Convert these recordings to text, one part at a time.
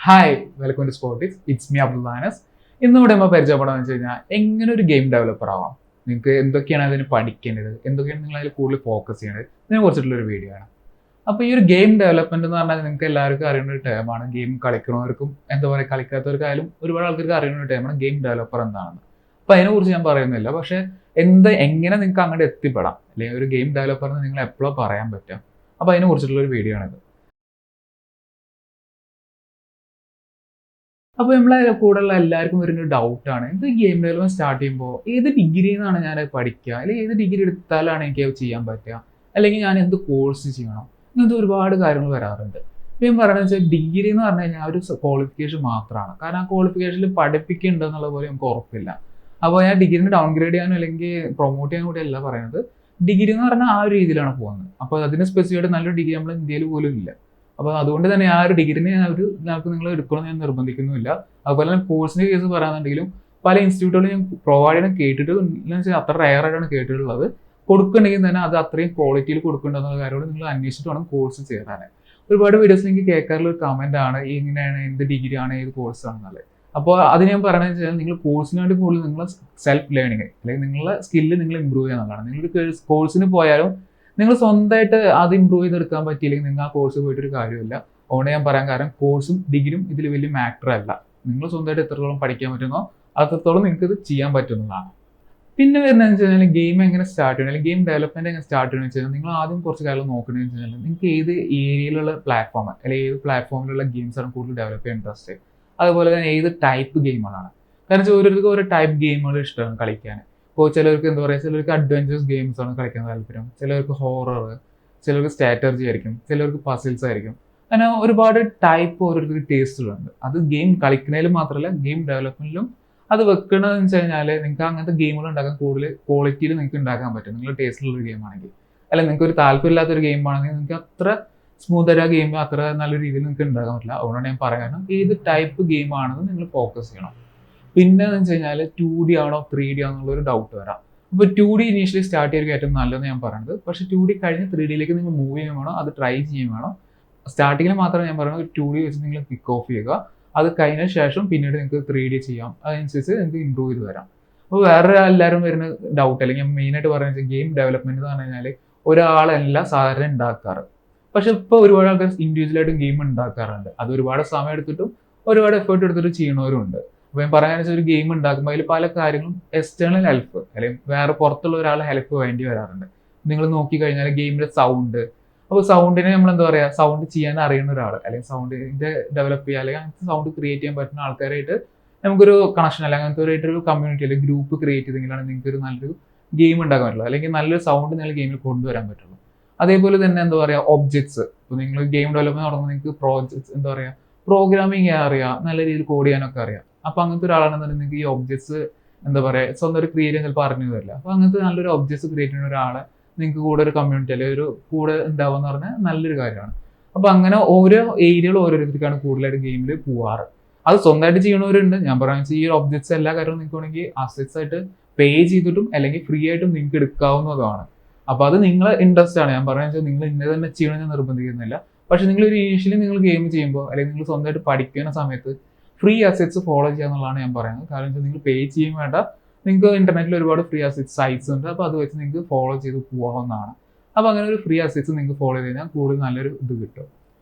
Hi, welcome to Sportics. It's me Abdullanas. ഇന്നിവിടെ നമ്മൾ പരിചയപ്പെടാന്ന് വെച്ച് കഴിഞ്ഞാൽ എങ്ങനെ ഒരു ഗെയിം ഡെവലപ്പർ ആവാം, നിങ്ങൾക്ക് എന്തൊക്കെയാണ് അതിന് പഠിക്കേണ്ടത്, എന്തൊക്കെയാണ് നിങ്ങൾ അതിൽ കൂടുതൽ ഫോക്കസ് ചെയ്യേണ്ടത്, ഇതിനെ കുറിച്ചിട്ടുള്ളൊരു വീഡിയോ ആണ്. അപ്പോൾ ഈ ഒരു ഗെയിം ഡെവലപ്മെന്റ് എന്ന് പറഞ്ഞാൽ നിങ്ങൾക്ക് എല്ലാവർക്കും അറിയുന്ന ഒരു ടേമാണ്. ഗെയിം കളിക്കുന്നവർക്കും എന്താ പറയുക, കളിക്കാത്തവർക്കായാലും ഒരുപാട് ആൾക്കാർക്ക് അറിയുന്ന ഒരു ടേമാണ് ഗെയിം ഡെവലപ്പർ എന്താണെന്ന്. അപ്പോൾ അതിനെക്കുറിച്ച് ഞാൻ പറയുന്നില്ല. പക്ഷേ എങ്ങനെ നിങ്ങൾക്ക് അങ്ങോട്ട് എത്തിപ്പെടാം, അല്ലെങ്കിൽ ഒരു ഗെയിം ഡെവലപ്പറിന് നിങ്ങൾ എപ്പോഴും പറയാൻ പറ്റുക, അപ്പോൾ അതിനെ കുറിച്ചിട്ടുള്ളൊരു വീഡിയോ ആണിത്. അപ്പോൾ നമ്മളെ കൂടെയുള്ള എല്ലാവർക്കും വരുന്നൊരു ഡൗട്ടാണ്, ഇത് ഗെയിം ഡെവലപ്മെന്റ് സ്റ്റാർട്ട് ചെയ്യുമ്പോൾ ഏത് ഡിഗ്രിയിൽ നിന്നാണ് ഞാൻ പഠിക്കുക, അല്ലെങ്കിൽ ഏത് ഡിഗ്രി എടുത്താലാണ് എനിക്ക് അത് ചെയ്യാൻ പറ്റുക, അല്ലെങ്കിൽ ഞാൻ എന്ത് കോഴ്സ് ചെയ്യണം, ഇങ്ങനത്തെ ഒരുപാട് കാര്യങ്ങൾ വരാറുണ്ട്. അപ്പോൾ ഞാൻ പറയുന്നത് വെച്ചാൽ ഡിഗ്രി എന്ന് പറഞ്ഞു കഴിഞ്ഞാൽ ഒരു ക്വാളിഫിക്കേഷൻ മാത്രമാണ്. കാരണം ആ ക്വാളിഫിക്കേഷനിൽ പഠിപ്പിക്കുന്നുണ്ടെന്നുള്ള പോലെ നമുക്ക് ഉറപ്പില്ല. അപ്പോൾ ഞാൻ ഡിഗ്രീനെ ഡൗൺഗ്രേഡ് ചെയ്യാനോ അല്ലെങ്കിൽ പ്രൊമോട്ട് ചെയ്യാനോ കൂടി അല്ല പറയുന്നത്. ഡിഗ്രി എന്ന് പറഞ്ഞാൽ ആ ഒരു രീതിയിലാണ് പോകുന്നത്. അപ്പോൾ അതിന് സ്പെസിഫിക്കായിട്ട് നല്ലൊരു ഡിഗ്രി നമ്മൾ ഇന്ത്യയിൽ പോലും ഇല്ല. അപ്പോൾ അതുകൊണ്ട് തന്നെ ആ ഒരു ഡിഗ്രിനെ ഞങ്ങൾക്ക് നിങ്ങൾ എടുക്കണം ഞാൻ നിർബന്ധിക്കുന്നുമില്ല. അതുപോലെ തന്നെ കോഴ്സിന്റെ കേസ് പറയാന്നുണ്ടെങ്കിലും പല ഇൻസ്റ്റിറ്റ്യൂട്ടുകളും ഞാൻ പ്രൊവൈഡ് ചെയ്യാൻ കേട്ടിട്ട് എന്ന് വെച്ചാൽ അത്ര റെയർ ആയിട്ടാണ് കേട്ടിട്ടുള്ളത്. കൊടുക്കുന്നുണ്ടെങ്കിൽ തന്നെ അത് അത്രയും ക്വാളിറ്റിയിൽ കൊടുക്കുന്നുണ്ടെന്നുള്ള കാര്യത്തോട് നിങ്ങൾ അന്വേഷിച്ചിട്ട് വേണം കോഴ്സ് ചേരാൻ. ഒരുപാട് വീഡിയോസ് എനിക്ക് കേൾക്കാറുള്ള ഒരു കമന്റ് ആണ് ഈ ഇങ്ങനെയാണ് എന്ത് ഡിഗ്രി ആണ് ഏത് കോഴ്സ് ആണെന്നുള്ളത്. അപ്പോൾ അത് ഞാൻ പറയുന്നത് വെച്ചാൽ നിങ്ങൾ കോഴ്സിന് വേണ്ടി കൂടുതൽ നിങ്ങൾ സെൽഫ് ലേണിംഗ് അല്ലെങ്കിൽ നിങ്ങളുടെ സ്കില്ല് നിങ്ങൾ ഇമ്പ്രൂവ് ചെയ്യാന്നുള്ളതാണ്. നിങ്ങളൊരു കോഴ്സിന് പോയാലും നിങ്ങൾ സ്വന്തമായിട്ട് അത് ഇമ്പ്രൂവ് ചെയ്തെടുക്കാൻ പറ്റിയില്ലെങ്കിൽ നിങ്ങൾ ആ കോഴ്സ് പോയിട്ടൊരു കാര്യമില്ല. അതുകൊണ്ട് ഞാൻ പറയാൻ കാരണം കോഴ്സും ഡിഗ്രിയും ഇതിൽ വലിയ മാറ്റർ അല്ല. നിങ്ങൾ സ്വന്തമായിട്ട് എത്രത്തോളം പഠിക്കാൻ പറ്റുന്നോ അത്രത്തോളം നിങ്ങൾക്ക് ഇത് ചെയ്യാൻ പറ്റുന്നതാണ്. പിന്നെ വരുന്നതെന്ന് വെച്ച് കഴിഞ്ഞാൽ ഗെയിം എങ്ങനെ സ്റ്റാർട്ട് ചെയ്യണം, അല്ലെങ്കിൽ ഗെയിം ഡെവലപ്മെന്റ് എങ്ങനെ സ്റ്റാർട്ട് ചെയ്യണമെന്ന് വെച്ച് കഴിഞ്ഞാൽ നിങ്ങൾ ആദ്യം കുറച്ച് കാര്യം നോക്കണമെന്ന് വെച്ച് കഴിഞ്ഞാൽ നിങ്ങൾക്ക് ഏത് ഏരിയയിലുള്ള പ്ലാറ്റ്ഫോം അല്ലെങ്കിൽ ഏത് പ്ലാറ്റ്ഫോമിലുള്ള ഗെയിംസാണ് കൂടുതൽ ഡെവലപ്പ് ചെയ്യാൻ ഇൻട്രസ്റ്റ്, അതുപോലെ തന്നെ ഏത് ടൈപ്പ് ഗെയിമുകളാണ്. കാരണം ഓരോരുത്തർക്കും ഓരോ ടൈപ്പ് ഗെയിമുകൾ ഇഷ്ടമാണ് കളിക്കാൻ. ഇപ്പോൾ ചിലർക്ക് എന്താ പറയുക, ചിലർക്ക് അഡ്വഞ്ചേഴ്സ് ഗെയിംസ് ആണ് കളിക്കാൻ താല്പര്യം, ചിലർക്ക് ഹോറർ, ചിലർക്ക് സ്ട്രാറ്റജി ആയിരിക്കും, ചിലർക്ക് പസിൽസ് ആയിരിക്കും. അങ്ങനെ ഒരുപാട് ടൈപ്പ് ഓരോരുത്തർക്ക് ടേസ്റ്റുകളുണ്ട്. അത് ഗെയിം കളിക്കുന്നതിലും മാത്രമല്ല ഗെയിം ഡെവലപ്മെന്റിലും അത് വെക്കണമെന്ന് വെച്ച് കഴിഞ്ഞാൽ നിങ്ങൾക്ക് അങ്ങനത്തെ ഗെയിമുകൾ ഉണ്ടാക്കാൻ കൂടുതൽ ക്വാളിറ്റിയിൽ നിങ്ങൾക്ക് ഉണ്ടാക്കാൻ പറ്റും. നിങ്ങളുടെ ടേസ്റ്റിലുള്ള ഒരു ഗെയിം ആണെങ്കിൽ, അല്ലെങ്കിൽ നിങ്ങൾക്ക് ഒരു താല്പര്യമില്ലാത്തൊരു ഗെയിം ആണെങ്കിൽ നിങ്ങൾക്ക് അത്ര സ്മൂത്തായിട്ട് ആ ഗെയിം അത്ര നല്ല രീതിയിൽ നിങ്ങൾക്ക് ഉണ്ടാക്കാൻ പറ്റില്ല. അതുകൊണ്ടാണ് ഞാൻ പറയാനും ഏത് ടൈപ്പ് ഗെയിം ആണെന്ന് നിങ്ങൾ ഫോക്കസ് ചെയ്യണം. പിന്നെ എന്ന് വെച്ച് കഴിഞ്ഞാൽ 2D ആണോ 3D ആണോ എന്നുള്ളൊരു ഡൗട്ട് വരാം. അപ്പോൾ 2D ഇനീഷ്യലി സ്റ്റാർട്ട് ചെയ്യുക ഏറ്റവും നല്ലതെന്ന് ഞാൻ പറയുന്നത്. പക്ഷേ 2D കഴിഞ്ഞ് 3Dയിലേക്ക് നിങ്ങൾ മൂവ് ചെയ്യുകയും വേണം, അത് ട്രൈ ചെയ്യുകയും വേണം. സ്റ്റാർട്ടിങ്ങിൽ മാത്രമേ ഞാൻ പറയുന്നത് 2D വെച്ച് നിങ്ങൾ കിക്ക് ഓഫ് ചെയ്യുക. അത് കഴിഞ്ഞ ശേഷം പിന്നീട് നിങ്ങൾക്ക് 3D ചെയ്യാം. അതനുസരിച്ച് നിങ്ങൾക്ക് ഇമ്പ്രൂവ് ചെയ്ത് വരാം. അപ്പോൾ വേറെ എല്ലാവരും വരുന്ന ഡൗട്ട് അല്ലെങ്കിൽ മെയിനായിട്ട് പറയുന്നത് ഗെയിം ഡെവലപ്മെന്റ് എന്ന് പറഞ്ഞു കഴിഞ്ഞാൽ ഒരാളല്ല സാധാരണ ഉണ്ടാക്കാറ്. പക്ഷെ ഇപ്പോൾ ഒരുപാട് ആൾക്കാർ ഇൻഡിവിജ്വലായിട്ടും ഗെയിം ഉണ്ടാക്കാറുണ്ട്. അത് ഒരുപാട് സമയം എടുത്തിട്ടും ഒരുപാട് എഫേർട്ട് എടുത്തിട്ട് ചെയ്യണവരുണ്ട്. അപ്പോൾ ഞാൻ പറയാന്ന് വെച്ചാൽ ഒരു ഗെയിം ഉണ്ടാക്കുമ്പോൾ അതിൽ പല കാര്യങ്ങളും എക്സ്റ്റേണൽ ഹെൽപ്പ് അല്ലെങ്കിൽ വേറെ പുറത്തുള്ള ഒരാളെ ഹെൽപ്പ് വേണ്ടി വരാറുണ്ട്. നിങ്ങൾ നോക്കിക്കഴിഞ്ഞാൽ ഗെയിമിന്റെ സൗണ്ട്, അപ്പോൾ സൗണ്ടിനെ നമ്മൾ എന്താ പറയുക, സൗണ്ട് ചെയ്യാൻ അറിയുന്ന ഒരാൾ അല്ലെങ്കിൽ സൗണ്ടിന്റെ ഡെവലപ്പ് ചെയ്യുക അല്ലെങ്കിൽ അങ്ങനത്തെ സൗണ്ട് ക്രിയേറ്റ് ചെയ്യാൻ പറ്റുന്ന ആൾക്കാരായിട്ട് നമുക്കൊരു കണക്ഷൻ അല്ലെങ്കിൽ അങ്ങനത്തെ ഒരു കമ്മ്യൂണിറ്റി അല്ലെങ്കിൽ ഗ്രൂപ്പ് ക്രിയേറ്റ് ചെയ്തെങ്കിലാണ് നിങ്ങൾക്ക് ഒരു നല്ലൊരു ഗെയിം ഉണ്ടാക്കാൻ പറ്റുള്ളൂ, അല്ലെങ്കിൽ നല്ലൊരു സൗണ്ട് നിങ്ങൾ ഗെയിമിൽ കൊണ്ടുവരാൻ പറ്റുള്ളൂ. അതേപോലെ തന്നെ എന്താ പറയുക, ഒബ്ജക്ട്സ്. ഇപ്പോൾ നിങ്ങൾ ഗെയിം ഡെവലപ്മെന്റ് തുടങ്ങുമ്പോൾ നിങ്ങൾക്ക് പ്രോജക്ട്സ് എന്താ പറയുക, പ്രോഗ്രാമിങ് ചെയ്യാൻ അറിയാം, നല്ല രീതിയിൽ കോഡ് ചെയ്യാനൊക്കെ അറിയാം. അപ്പോൾ അങ്ങനത്തെ ഒരാളാണെന്നുണ്ടെങ്കിൽ നിങ്ങൾക്ക് ഈ ഒബ്ജക്ട്സ് എന്താ പറയുക സ്വന്തം ഒരു ക്രിയേറ്റ് ചെയ്യാൻ ചിലപ്പോൾ അറിഞ്ഞു തരില്ല. അപ്പോൾ അങ്ങനത്തെ നല്ലൊരു ഒബ്ജക്ട്സ് ക്രിയേറ്റ് ചെയ്യുന്ന ഒരാളെ നിങ്ങൾക്ക് കൂടെ ഒരു കമ്മ്യൂണിറ്റി അല്ലെങ്കിൽ ഒരു കൂടെ ഉണ്ടാവുക എന്ന് പറഞ്ഞാൽ നല്ലൊരു കാര്യമാണ്. അപ്പോൾ അങ്ങനെ ഓരോ ഏരിയകളും ഓരോരുത്തർക്കാണ് കൂടുതലായിട്ട് ഗെയിമിൽ പോവാറ്. അത് സ്വന്തമായിട്ട് ചെയ്യണവരുണ്ട്. ഞാൻ പറയുന്നത് ഈ ഒബ്ജക്ട്സ് എല്ലാ കാര്യവും നിങ്ങൾക്ക് വേണമെങ്കിൽ അസറ്റ്സ് ആയിട്ട് പേ ചെയ്തിട്ടും അല്ലെങ്കിൽ ഫ്രീ ആയിട്ടും നിങ്ങൾക്ക് എടുക്കാവുന്നതാണ്. അപ്പോൾ അത് നിങ്ങളെ ഇൻട്രസ്റ്റ് ആണ്. ഞാൻ പറയുന്നത് നിങ്ങൾ ഇന്നത് തന്നെ ചെയ്യണമെന്ന് നിർബന്ധിക്കുന്നില്ല. പക്ഷെ നിങ്ങൾ ഒരു ഇനീഷ്യലി നിങ്ങൾ ഗെയിം ചെയ്യുമ്പോൾ അല്ലെങ്കിൽ നിങ്ങൾ സ്വന്തമായിട്ട് പഠിക്കുന്ന സമയത്ത് ഫ്രീ അസറ്റ്സ് ഫോളോ ചെയ്യുക എന്നുള്ളതാണ് ഞാൻ പറയുന്നത്. കാരണം വെച്ചാൽ നിങ്ങൾ പേ ചെയ്യും വേണ്ട, നിങ്ങൾക്ക് ഇന്റർനെറ്റിൽ ഒരുപാട് ഫ്രീ അസറ്റ്സ് സൈറ്റ്സ് ഉണ്ട്. അപ്പോൾ അത് വെച്ച് നിങ്ങൾക്ക് ഫോളോ ചെയ്ത് പോകാവുന്നതാണ്. അപ്പോൾ അങ്ങനെ ഒരു ഫ്രീ അസറ്റ്സ് നിങ്ങൾക്ക് ഫോളോ ചെയ്ത് കഴിഞ്ഞാൽ കൂടുതൽ നല്ലൊരു ഇത് കിട്ടും.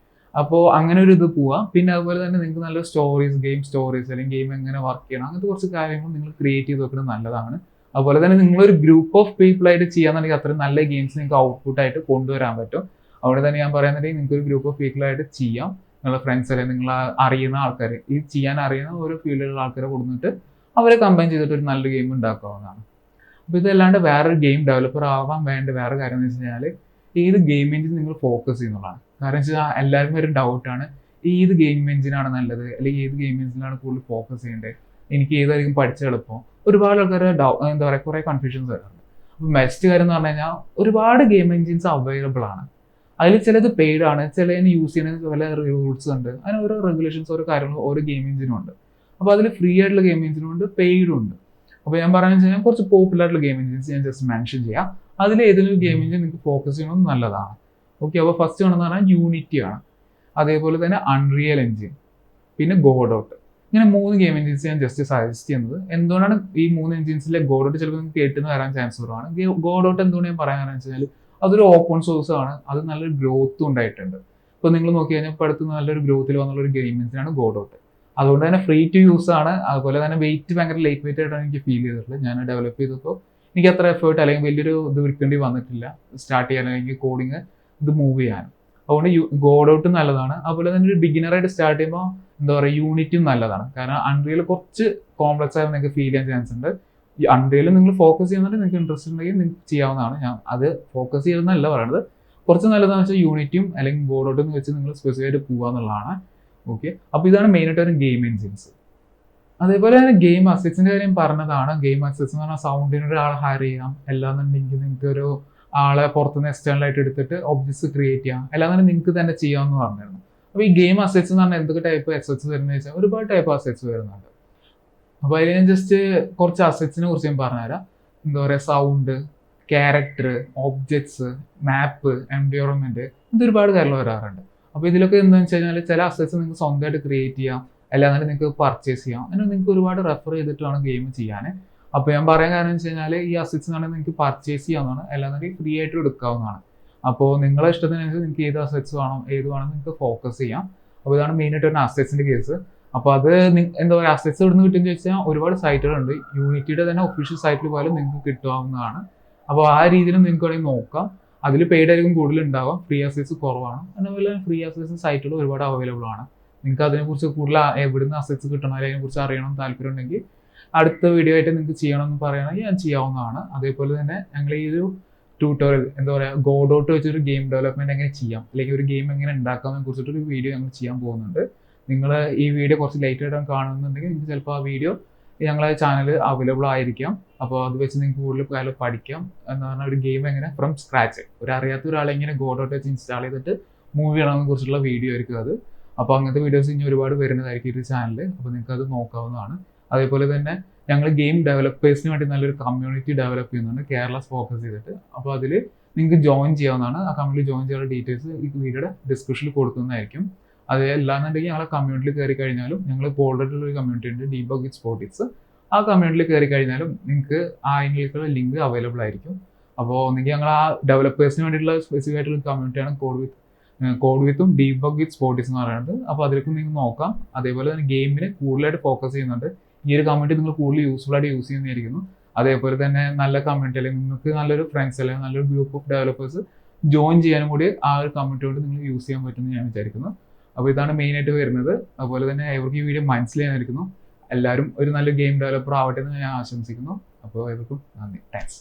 അപ്പോൾ അങ്ങനെ ഒരു ഇത് പോവാം. പിന്നെ അതുപോലെ തന്നെ നിങ്ങൾക്ക് നല്ല സ്റ്റോറീസ്, ഗെയിം സ്റ്റോറീസ് അല്ലെങ്കിൽ ഗെയിം എങ്ങനെ വർക്ക് ചെയ്യണം, അങ്ങനത്തെ കുറച്ച് കാര്യങ്ങൾ നിങ്ങൾ ക്രിയേറ്റ് ചെയ്ത് വെക്കുന്നത് നല്ലതാണ്. അതുപോലെ തന്നെ നിങ്ങളൊരു ഗ്രൂപ്പ് ഓഫ് പീപ്പിൾ ആയിട്ട് ചെയ്യാന്നുണ്ടെങ്കിൽ അത്രയും നല്ല ഗെയിംസ് നിങ്ങൾക്ക് ഔട്ട്പുട്ട് ആയിട്ട് കൊണ്ടുവരാൻ പറ്റും. അവിടെ തന്നെ ഞാൻ പറയുന്നുണ്ടെങ്കിൽ നിങ്ങൾക്ക് ഒരു ഗ്രൂപ്പ് ഓഫ് പീപ്പിൾ ആയിട്ട് ചെയ്യാം. നിങ്ങളുടെ ഫ്രണ്ട്സ് അല്ലെങ്കിൽ നിങ്ങൾ അറിയുന്ന ആൾക്കാർ, ഈ ചെയ്യാൻ അറിയുന്ന ഓരോ ഫീൽഡിലുള്ള ആൾക്കാരെ കൊടുത്തിട്ട് അവരെ കമ്പൈൻ ചെയ്തിട്ട് ഒരു നല്ല ഗെയിം ഉണ്ടാക്കാവുന്നതാണ്. അപ്പോൾ ഇതല്ലാണ്ട് വേറൊരു ഗെയിം ഡെവലപ്പർ ആവാൻ വേണ്ട വേറെ കാര്യം എന്ന് വെച്ച് കഴിഞ്ഞാൽ ഏത് ഗെയിം എഞ്ചിൻ നിങ്ങൾ ഫോക്കസ് ചെയ്യുന്നതാണ്. കാരണം വെച്ചാൽ എല്ലാവർക്കും ഒരു ഡൗട്ടാണ്, ഏത് ഗെയിം എഞ്ചിനാണ് നല്ലത് അല്ലെങ്കിൽ ഏത് ഗെയിം എഞ്ചിനാണ് കൂടുതൽ ഫോക്കസ് ചെയ്യേണ്ടത്, എനിക്ക് ഏതായിരിക്കും പഠിച്ച എളുപ്പം. ഒരുപാട് ആൾക്കാർ എന്താ പറയുക കുറേ കൺഫ്യൂഷൻസ് വരുന്നുണ്ട്. അപ്പോൾ ബെസ്റ്റ് കാര്യം എന്ന് പറഞ്ഞു കഴിഞ്ഞാൽ ഒരുപാട് ഗെയിം എഞ്ചിൻസ് അവൈലബിൾ ആണ്. അതിൽ ചിലത് പെയ്ഡ് ആണ്, ചിലതിന് യൂസ് ചെയ്യുന്ന പല റൂൾസ് ഉണ്ട്. അങ്ങനെ ഓരോ റെഗുലേഷൻസ് ഓരോ കാര്യങ്ങളും ഓരോ ഗെയിം എഞ്ചിനും ഉണ്ട്. അപ്പോൾ അതിൽ ഫ്രീ ആയിട്ടുള്ള ഗെയിം എഞ്ചിനും ഉണ്ട്, പെയ്ഡും ഉണ്ട്. അപ്പോൾ ഞാൻ പറയുന്നത് വെച്ച് കഴിഞ്ഞാൽ കുറച്ച് പോപ്പുലർ ആയിട്ടുള്ള ഗെയിം എഞ്ചിൻസ് ഞാൻ ജസ്റ്റ് മെൻഷൻ ചെയ്യാം. അതിൽ ഏതെങ്കിലും ഗെയിം എഞ്ചിൻ നിങ്ങൾക്ക് ഫോക്കസ് ചെയ്യണമെന്ന് നല്ലതാണ്. ഓക്കെ, അപ്പോൾ ഫസ്റ്റ് വേണമെന്ന് പറഞ്ഞാൽ യൂണിറ്റി ആണ്. അതേപോലെ തന്നെ അൺറിയൽ എഞ്ചിൻ, പിന്നെ ഗോഡോട്ട്. ഇങ്ങനെ 3 ഗെയിം എഞ്ചിൻസ് ഞാൻ ജസ്റ്റ് സജസ്റ്റ് ചെയ്യുന്നത്. എന്തുകൊണ്ടാണ് ഈ 3 എഞ്ചിൻസിലെ ഗോഡോട്ട് ചിലപ്പോൾ നിങ്ങൾക്ക് കേട്ടെന്ന് വരാൻ ചാൻസ് കുറവാണ്. ഗോഡോട്ട് എന്തുകൊണ്ട് ഞാൻ പറയാൻ കാരണം വെച്ച് കഴിഞ്ഞാൽ അതൊരു ഓപ്പൺ സോഴ്സ് ആണ്. അത് നല്ലൊരു ഗ്രോത്തും ഉണ്ടായിട്ടുണ്ട്. ഇപ്പോൾ നിങ്ങൾ നോക്കി കഴിഞ്ഞാൽ ഇപ്പോൾ അടുത്ത് നല്ലൊരു ഗ്രോത്തിൽ വന്നുള്ള ഒരു ഗെയിം എഞ്ചിനാണ് ഗോഡോട്ട്. അതുകൊണ്ട് തന്നെ ഫ്രീ ടു യൂസ് ആണ്. അതുപോലെ തന്നെ വെയിറ്റ് ഭയങ്കര ലൈറ്റ് വെയിറ്റ് ആയിട്ടാണ് എനിക്ക് ഫീൽ ചെയ്തിട്ടുള്ളത്. ഞാൻ ഡെവലപ്പ് ചെയ്തപ്പോൾ എനിക്ക് അത്ര എഫേർട്ട് അല്ലെങ്കിൽ വലിയൊരു ഇത് എടുക്കേണ്ടി വന്നിട്ടില്ല സ്റ്റാർട്ട് ചെയ്യാൻ അല്ലെങ്കിൽ കോഡിങ് ഇത് മൂവ് ചെയ്യാൻ. അതുകൊണ്ട് ഗോഡോട്ടും നല്ലതാണ്. അതുപോലെ തന്നെ ഒരു ബിഗിനറായിട്ട് സ്റ്റാർട്ട് ചെയ്യുമ്പോൾ എന്താ പറയുക യൂണിറ്റും നല്ലതാണ്. കാരണം അൺറിയൽ കുറച്ച് കോംപ്ലക്സ് ആയി നിങ്ങൾക്ക് ഫീൽ ചെയ്യാൻ ചാൻസ് ഉണ്ട്. ഈ അൺറിയൽ നിങ്ങൾ ഫോക്കസ് ചെയ്യുന്നുണ്ട്, നിങ്ങൾക്ക് ഇൻട്രസ്റ്റ് ഉണ്ടെങ്കിൽ നിങ്ങൾക്ക് ചെയ്യാവുന്നതാണ്. ഞാൻ അത് ഫോക്കസ് ചെയ്യുന്നതല്ല പറയുന്നത്. കുറച്ച് നല്ലതാണെന്ന് വെച്ചാൽ യൂണിറ്റും അല്ലെങ്കിൽ ഗോഡോട്ടും വെച്ച് നിങ്ങൾ സ്പെസിഫൈ ആയിട്ട് പോകുക എന്നുള്ളതാണ്. ഓക്കെ, അപ്പോൾ ഇതാണ് മെയിനായിട്ട് ഒരു ഗെയിം എഞ്ചിൻസ്. അതേപോലെ തന്നെ ഗെയിം അസറ്റ്സിന്റെ കാര്യം പറഞ്ഞതാണ്. ഗെയിം അസറ്റ്സ് എന്ന് പറഞ്ഞാൽ സൗണ്ടിന് ഒരാളെ ഹയർ ചെയ്യാം, അല്ലാന്നുണ്ടെങ്കിൽ നിങ്ങൾക്ക് ഒരു ആളെ പുറത്തുനിന്ന് എക്സ്റ്റേണൽ ആയിട്ട് എടുത്തിട്ട് ഒബ്ജക്ട്സ് ക്രിയേറ്റ് ചെയ്യാം, അല്ലാതെ നിങ്ങൾക്ക് തന്നെ ചെയ്യാമെന്ന് പറഞ്ഞിരുന്നു. അപ്പോൾ ഈ ഗെയിം അസറ്റ്സ് എന്ന് പറഞ്ഞാൽ എന്തൊക്കെ ടൈപ്പ് അസറ്റ്സ് വരുന്നത് വെച്ചാൽ ഒരുപാട് ടൈപ്പ് അസറ്റ്സ് വരുന്നുണ്ട്. അപ്പോൾ അതിൽ ഞാൻ ജസ്റ്റ് കുറച്ച് അസറ്റ്സിനെ കുറിച്ച് ഞാൻ പറഞ്ഞുതരാം. എന്താ പറയുക, സൗണ്ട്, ക്യാരക്ടർ, ഒബ്ജക്ട്സ്, മാപ്പ്, എൻവയോൺമെന്റ്, ഇത് ഒരുപാട് കാര്യങ്ങൾ വരാറുണ്ട്. അപ്പോൾ ഇതിലൊക്കെ എന്താണെന്ന് വെച്ച് കഴിഞ്ഞാൽ ചില അസറ്റ്സ് നിങ്ങൾക്ക് സ്വന്തമായിട്ട് ക്രിയേറ്റ് ചെയ്യാം, അല്ലാതെ നിങ്ങൾക്ക് പർച്ചേസ് ചെയ്യാം. അങ്ങനെ നിങ്ങൾക്ക് ഒരുപാട് റെഫർ ചെയ്തിട്ട് വേണം ഗെയിം ചെയ്യാൻ. അപ്പോൾ ഞാൻ പറയാൻ കാരണം വെച്ച് കഴിഞ്ഞാൽ ഈ അസറ്റ്സ് എന്ന് പറഞ്ഞാൽ നിങ്ങൾക്ക് പർച്ചേസ് ചെയ്യാവുന്നതാണ്, അല്ലാതെ ഫ്രീ ആയിട്ട് എടുക്കാവുന്നതാണ്. അപ്പോൾ നിങ്ങളെ ഇഷ്ടത്തിനനുസരിച്ച് നിങ്ങൾക്ക് ഏത് അസറ്റ്സ് വേണം ഏത് വേണം നിങ്ങൾക്ക് ഫോക്കസ് ചെയ്യാം. അപ്പോൾ ഇതാണ് മെയിനായിട്ട് ഒരു അസറ്റ്സിന്റെ കേസ്. അപ്പോൾ അത് എന്താ പറയുക, അസറ്റ്സ് എവിടെ നിന്ന് കിട്ടുമെന്ന് ചോദിച്ചാൽ ഒരുപാട് സൈറ്റുകളുണ്ട്. യൂണിറ്റിയുടെ തന്നെ ഒഫീഷ്യൽ സൈറ്റിൽ പോയാലും നിങ്ങൾക്ക് കിട്ടാവുന്നതാണ്. അപ്പോൾ ആ രീതിയിൽ നിങ്ങൾക്ക് വേണമെങ്കിൽ നോക്കാം. അതിൽ പെയ്ഡ് ആയിരിക്കും കൂടുതൽ ഉണ്ടാവാം, ഫ്രീ അസറ്റ്സ് കുറവാണ്. അതുപോലെ ഫ്രീ അസറ്റ്സ് സൈറ്റുകൾ ഒരുപാട് അവൈലബിൾ ആണ്. നിങ്ങൾക്ക് അതിനെക്കുറിച്ച് കൂടുതൽ എവിടുന്ന് അസറ്റ്സ് കിട്ടണം അല്ലെങ്കിൽ അതിനെക്കുറിച്ച് അറിയണം താല്പര്യം ഉണ്ടെങ്കിൽ അടുത്ത വീഡിയോ ആയിട്ട് നിങ്ങൾക്ക് ചെയ്യണമെന്ന് പറയുകയാണെങ്കിൽ ഞാൻ ചെയ്യാവുന്നതാണ്. അതേപോലെ തന്നെ ഞങ്ങൾ ഈ ഒരു ട്യൂട്ടോറിയൽ എന്താ പറയുക, ഗോഡോട്ട് വെച്ചൊരു ഗെയിം ഡെവലപ്മെന്റ് എങ്ങനെ ചെയ്യാം അല്ലെങ്കിൽ ഒരു ഗെയിം എങ്ങനെ ഉണ്ടാക്കാമെന്ന് കുറിച്ചിട്ടൊരു വീഡിയോ ഞങ്ങൾ ചെയ്യാൻ പോകുന്നുണ്ട്. നിങ്ങൾ ഈ വീഡിയോ കുറച്ച് ലേറ്റ് ആയിട്ട് കാണുന്നുണ്ടെങ്കിൽ നിങ്ങൾക്ക് ചിലപ്പോൾ ആ വീഡിയോ ഞങ്ങളെ ചാനൽ അവൈലബിൾ ആയിരിക്കാം. അപ്പോൾ അത് വെച്ച് നിങ്ങൾക്ക് കൂടുതൽ കാലം പഠിക്കാം. എന്ന് പറഞ്ഞാൽ ഒരു ഗെയിം എങ്ങനെ ഫ്രം സ്ക്രാച്ച് ഒരു അറിയാത്ത ഒരാളെങ്ങനെ ഗോഡോട്ട് വെച്ച് ഇൻസ്റ്റാൾ ചെയ്തിട്ട് മൂവ് ചെയ്യണമെന്ന് കുറിച്ചുള്ള വീഡിയോ ആയിരിക്കും അത്. അപ്പോൾ അങ്ങനത്തെ വീഡിയോസ് ഇനി ഒരുപാട് വരുന്നതായിരിക്കും ഈ ചാനൽ. അപ്പോൾ നിങ്ങൾക്ക് അത് നോക്കാവുന്നതാണ്. അതേപോലെ തന്നെ ഞങ്ങൾ ഗെയിം ഡെവലപ്പേഴ്സിന് വേണ്ടി നല്ലൊരു കമ്മ്യൂണിറ്റി ഡെവലപ്പ് ചെയ്യുന്നുണ്ട്, കേരള ഫോക്കസ് ചെയ്തിട്ട്. അപ്പോൾ അതിൽ നിങ്ങൾക്ക് ജോയിൻ ചെയ്യാവുന്നതാണ്. ആ കമ്മ്യൂണിറ്റി ജോയിൻ ചെയ്യാനുള്ള ഡീറ്റെയിൽസ് ഈ വീഡിയോയുടെ ഡിസ്ക്രിപ്ഷനിൽ കൊടുക്കുന്നതായിരിക്കും. അതല്ലാന്നുണ്ടെങ്കിൽ ഞങ്ങളെ കമ്മ്യൂണിറ്റിയിൽ കയറി കഴിഞ്ഞാലും ഞങ്ങൾ ഇപ്പോൾ ഓൾറെഡി ഉള്ള ഒരു കമ്മ്യൂണിറ്റി ഉണ്ട്, ഡീബഗ് വിത്ത് സ്പോട്ടിക്സ്. ആ കമ്മ്യൂണിറ്റിയിൽ കയറി കഴിഞ്ഞാലും നിങ്ങൾക്ക് അതിലേക്കുള്ള ലിങ്ക് അവൈലബിൾ ആയിരിക്കും. അപ്പോൾ ഒന്നെങ്കിൽ ഞങ്ങൾ ആ ഡെവലപ്പേഴ്സിന് വേണ്ടിയിട്ടുള്ള സ്പെസിഫിക് ആയിട്ടുള്ള കമ്മ്യൂണിറ്റിയാണ് കോഡ് വിത്തും ഡീബഗ് വിത്ത് സ്പോട്ടിക്സ് എന്ന് പറയുന്നത്. അപ്പോൾ അതിലേക്ക് നിങ്ങൾക്ക് നോക്കാം. അതേപോലെ തന്നെ ഗെയിമിന് കൂടുതലായിട്ട് ഫോക്കസ് ചെയ്യുന്നുണ്ട്. ഈ ഒരു കമ്മ്യൂണിറ്റി നിങ്ങൾ കൂടുതൽ യൂസ്ഫുൾ ആയിട്ട് യൂസ് ചെയ്യുന്നതായിരിക്കുന്നു. അതേപോലെ തന്നെ നല്ല കമ്മ്യൂണിറ്റി അല്ലെങ്കിൽ നിങ്ങൾക്ക് നല്ലൊരു ഫ്രണ്ട്സ് അല്ലെങ്കിൽ നല്ലൊരു ഗ്രൂപ്പ് ഓഫ് ഡെവലപ്പേഴ്സ് ജോയിൻ ചെയ്യാനും കൂടി ആ ഒരു കമ്മ്യൂണിറ്റി കൊണ്ട് നിങ്ങൾ യൂസ് ചെയ്യാൻ പറ്റുമെന്ന് ഞാൻ വിചാരിക്കുന്നു. അപ്പോൾ ഇതാണ് മെയിനായിട്ട് വരുന്നത്. അതുപോലെ തന്നെ ഇവർക്ക് ഈ വീഡിയോ മനസ്സിലായിരിക്കുന്നു. എല്ലാവരും ഒരു നല്ല ഗെയിം ഡെവലപ്പർ ആവട്ടെ എന്ന് ഞാൻ ആശംസിക്കുന്നു. അപ്പോൾ ഇവർക്കും നന്ദി, താങ്ക്സ്.